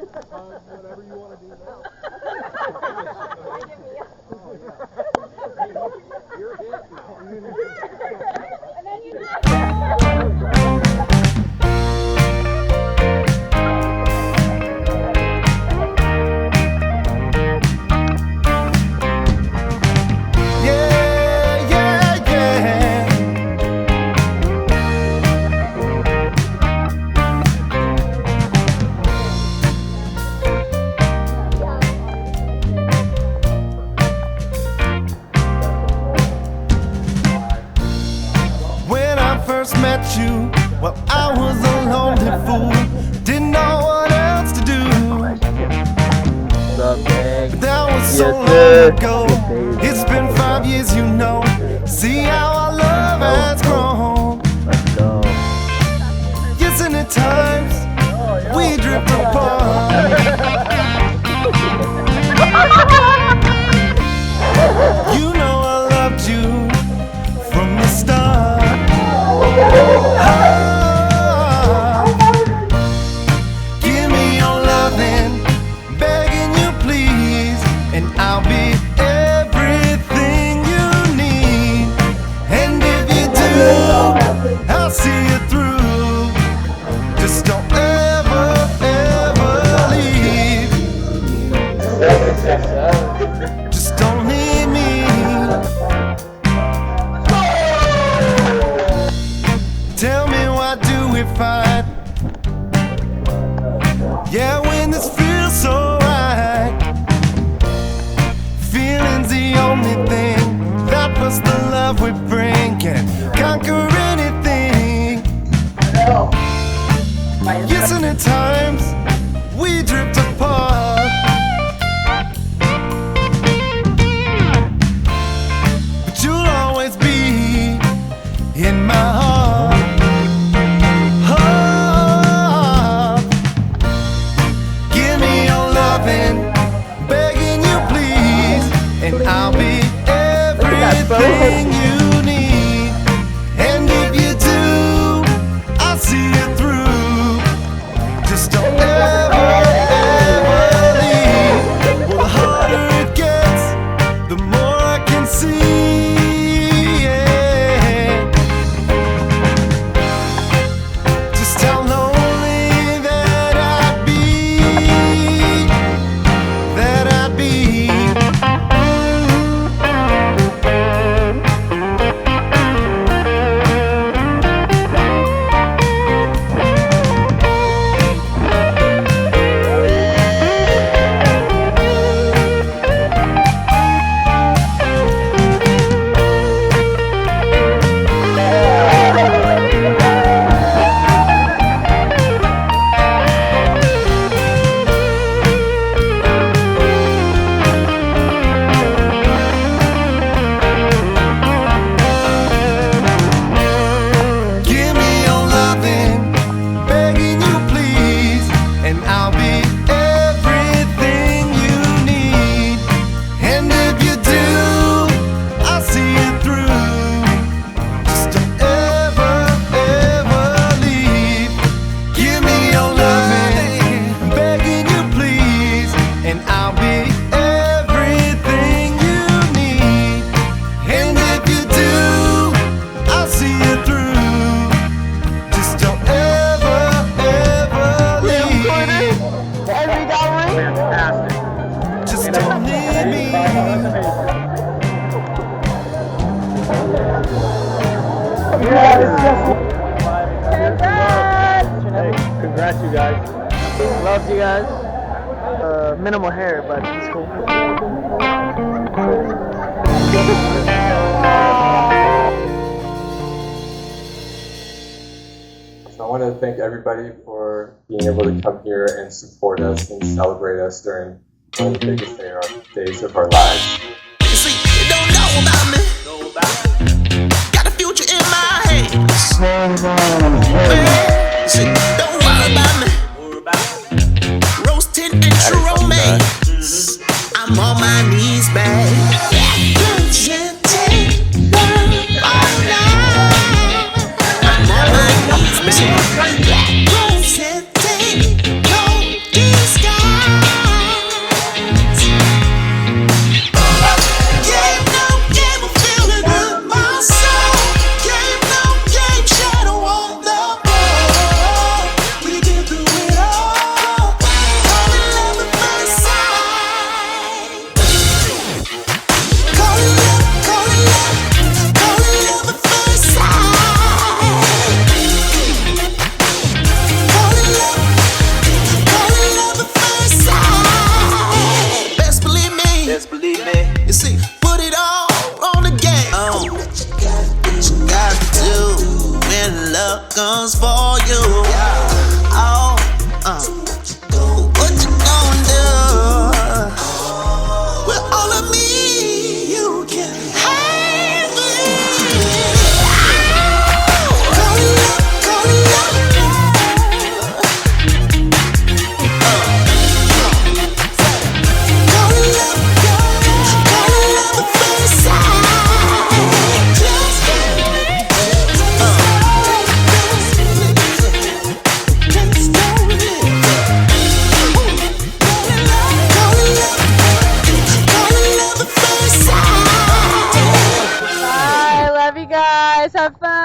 Whatever you want to do now. You're hit now. And then you met you, well, I was a lonely fool, didn't know what else to do. But that was so long ago. It's been 5 years, you know. See how our love has grown. Yes, and at times we drift apart. You know I loved you from the start. Give me your loving, begging you please, and I'll be everything you need. And if you do, I'll see you through. Just don't ever, ever leave. Just don't leave me. Tell me, why do we fight? Yeah, when this feels so right. Feeling's the only thing that plus the love we bring can conquer anything. Yes, and at times we drift apart. But you'll always be in my heart. Begging you please, and I'll be everything you need. And if you do, I'll see you through. Just don't ever, ever leave. Well, the harder it gets, the more I can see, yeah. Just how lonely that I'd be. Just don't leave me. Hey, congrats you guys. Love you guys. Minimal hair, but it's cool. So I want to thank everybody for being able to come here and support us and celebrate us during one of the biggest days of our lives. You see, you don't know about me. Got a future in my hands. See, don't worry about me. Roast 10 inch romance. I'm on my knees, babe. I'm on my knees, babe. guys have fun.